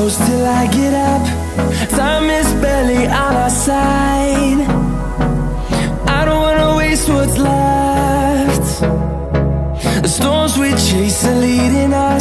close till I get up. Time is barely on our side. I don't wanna waste what's left. The storms we chase are leading us.